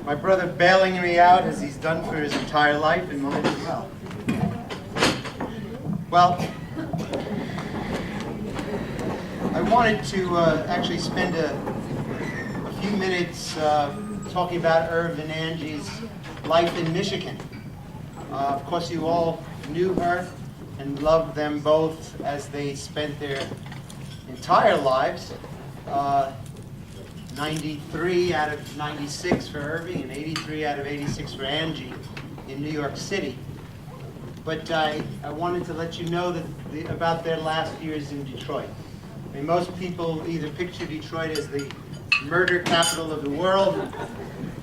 My brother bailing me out as he's done for his entire life and mine as well. Well, I wanted to actually spend a few minutes talking about Irv and Angie's life in Michigan. Of course, you all knew her and loved them both as they spent their entire lives. 93 out of 96 for Irving and 83 out of 86 for Angie in New York City. But I wanted to let you know that about their last years in Detroit. I mean, most people either picture Detroit as the murder capital of the world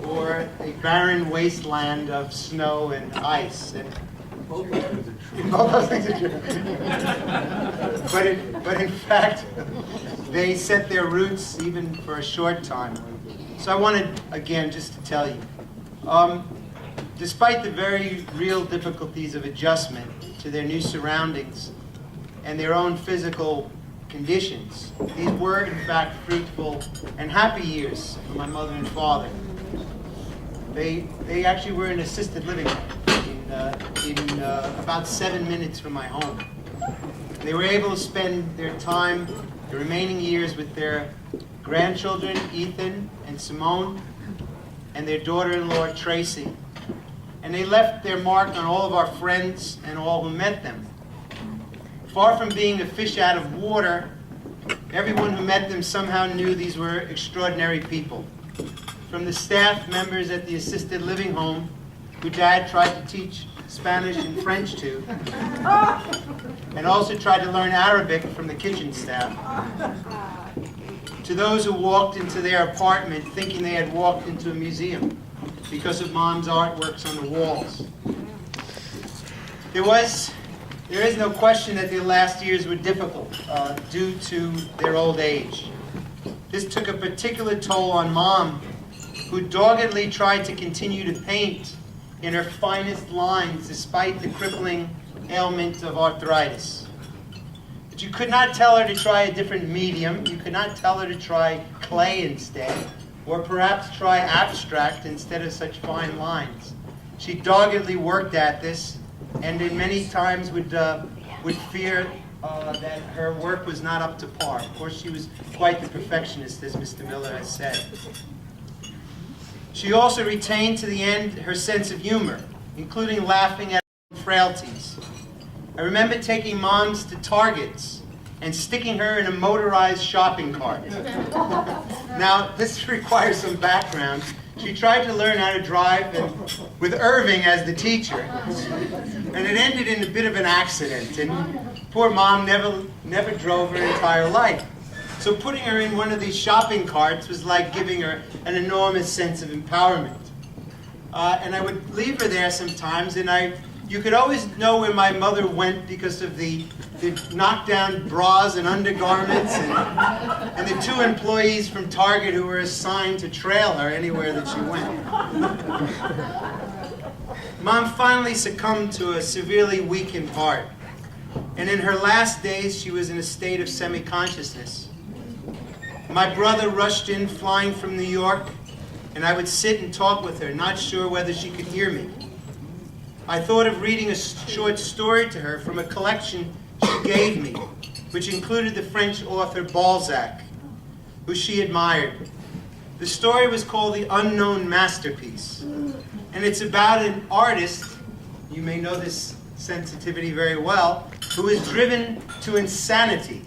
or a barren wasteland of snow and ice. And both those things are true. But in fact, they set their roots even for a short time. So I wanted, again, just to tell you, despite the very real difficulties of adjustment to their new surroundings and their own physical conditions, these were in fact fruitful and happy years for my mother and father. They actually were in assisted living in about 7 minutes from my home. They were able to spend their time, the remaining years, with their grandchildren, Ethan and Simone, and their daughter-in-law, Tracy. And they left their mark on all of our friends and all who met them. Far from being a fish out of water, everyone who met them somehow knew these were extraordinary people. From the staff members at the assisted living home, who Dad tried to teach Spanish and French to, and also tried to learn Arabic from the kitchen staff, to those who walked into their apartment thinking they had walked into a museum because of Mom's artworks on the walls. There is no question that their last years were difficult due to their old age. This took a particular toll on Mom, who doggedly tried to continue to paint in her finest lines despite the crippling ailment of arthritis. But you could not tell her to try a different medium. You could not tell her to try clay instead, or perhaps try abstract instead of such fine lines. She doggedly worked at this, and in many times would fear that her work was not up to par. Of course, she was quite the perfectionist, as Mr. Miller has said. She also retained to the end her sense of humor, including laughing at her frailties. I remember taking Moms to Targets and sticking her in a motorized shopping cart. Now, this requires some background. She tried to learn how to drive with Irving as the teacher, and it ended in a bit of an accident, and poor Mom never drove her entire life. So putting her in one of these shopping carts was like giving her an enormous sense of empowerment. And I would leave her there sometimes, and you could always know where my mother went because of the knockdown bras and undergarments and the 2 employees from Target who were assigned to trail her anywhere that she went. Mom finally succumbed to a severely weakened heart, and in her last days she was in a state of semi-consciousness. My brother rushed in flying from New York, and I would sit and talk with her, not sure whether she could hear me. I thought of reading a short story to her from a collection she gave me, which included the French author Balzac, who she admired. The story was called The Unknown Masterpiece, and it's about an artist, you may know this sensitivity very well, who is driven to insanity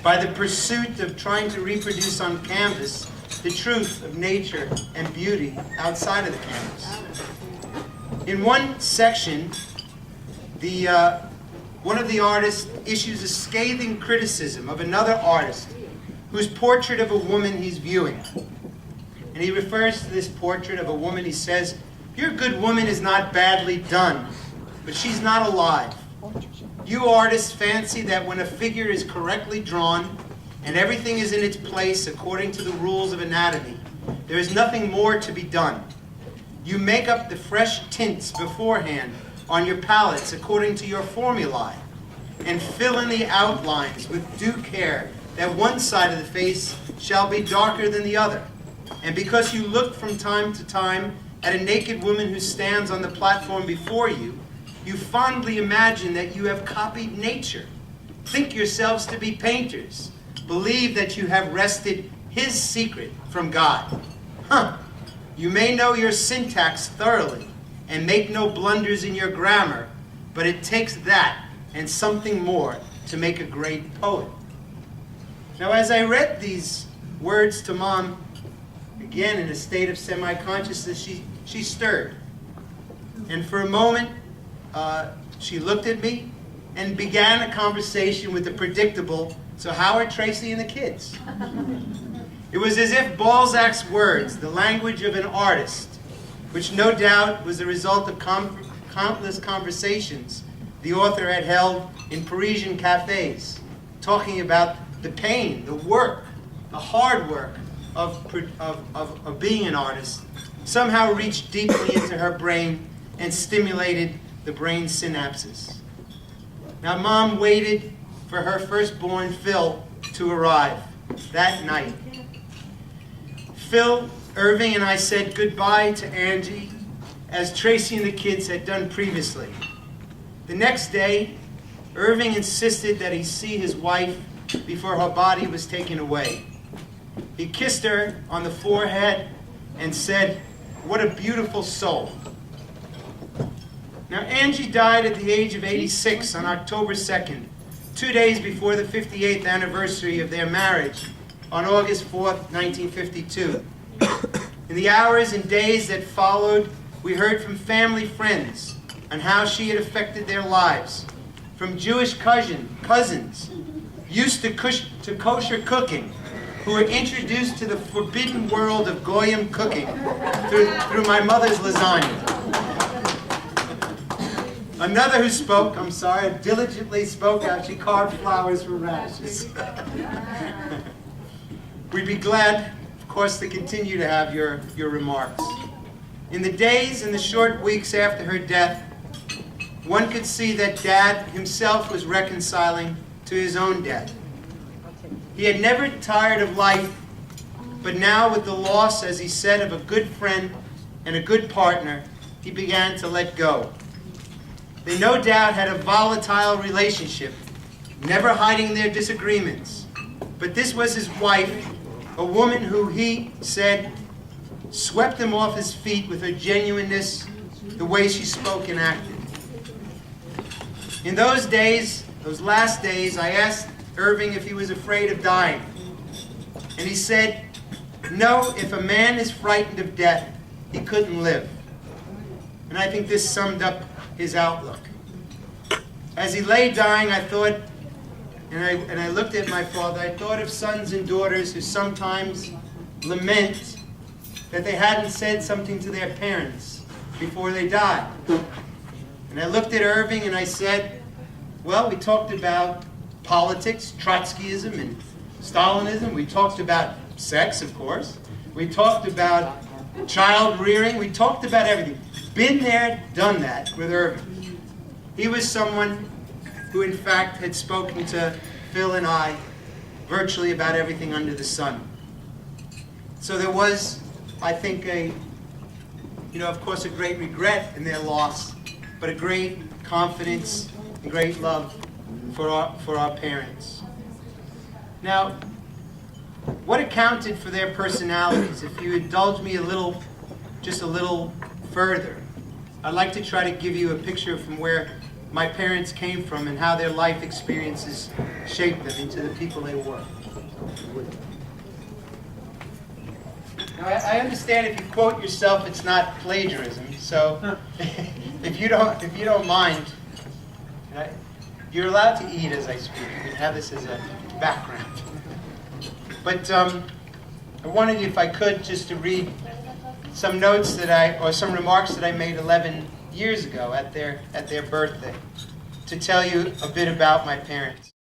by the pursuit of trying to reproduce on canvas the truth of nature and beauty outside of the canvas. In one section, one of the artists issues a scathing criticism of another artist whose portrait of a woman he's viewing. And he refers to this portrait of a woman, he says, "Your good woman is not badly done, but she's not alive. You artists fancy that when a figure is correctly drawn and everything is in its place according to the rules of anatomy, there is nothing more to be done. You make up the fresh tints beforehand on your palettes according to your formulae and fill in the outlines with due care that one side of the face shall be darker than the other. And because you look from time to time at a naked woman who stands on the platform before you, you fondly imagine that you have copied nature. Think yourselves to be painters. Believe that you have wrested his secret from God. You may know your syntax thoroughly and make no blunders in your grammar, but it takes that and something more to make a great poet. Now, as I read these words to Mom, again in a state of semi-consciousness, she stirred. And for a moment, she looked at me and began a conversation with the predictable, "So how are Tracy and the kids?" It was as if Balzac's words, the language of an artist, which no doubt was the result of countless conversations the author had held in Parisian cafes, talking about the pain, the work, the hard work of being an artist, somehow reached deeply into her brain and stimulated the brain synapses. Now, Mom waited for her firstborn, Phil, to arrive that night. Phil, Irving, and I said goodbye to Angie, as Tracy and the kids had done previously. The next day, Irving insisted that he see his wife before her body was taken away. He kissed her on the forehead and said, "What a beautiful soul." Now, Angie died at the age of 86 on October 2nd, 2 days before the 58th anniversary of their marriage on August 4th, 1952. In the hours and days that followed, we heard from family friends on how she had affected their lives, from Jewish cousins used to kosher cooking, who were introduced to the forbidden world of Goyim cooking through my mother's lasagna. Another who spoke, diligently spoke out, she carved flowers from radishes. We'd be glad, of course, to continue to have your remarks. In the days and the short weeks after her death, one could see that Dad himself was reconciling to his own death. He had never tired of life, but now with the loss, as he said, of a good friend and a good partner, he began to let go. They no doubt had a volatile relationship, never hiding their disagreements. But this was his wife, a woman who he said swept him off his feet with her genuineness, the way she spoke and acted. In those days, those last days, I asked Irving if he was afraid of dying. And he said, "No, if a man is frightened of death, he couldn't live." And I think this summed up his outlook. As he lay dying, I thought, and I looked at my father, I thought of sons and daughters who sometimes lament that they hadn't said something to their parents before they died. And I looked at Irving and I said, well, we talked about politics, Trotskyism and Stalinism. We talked about sex, of course. We talked about child rearing. We talked about everything. Been there, done that with Irving. He was someone who, in fact, had spoken to Phil and I virtually about everything under the sun. So there was, I think, of course, a great regret in their loss, but a great confidence and great love for our parents. Now, what accounted for their personalities? If you indulge me just a little further, I'd like to try to give you a picture from where my parents came from and how their life experiences shaped them into the people they were. Now, I understand if you quote yourself, it's not plagiarism. So, if you don't mind, you're allowed to eat as I speak. You can have this as a background. But I wanted, if I could, just to read some notes or some remarks that I made 11 years ago at their birthday, to tell you a bit about my parents.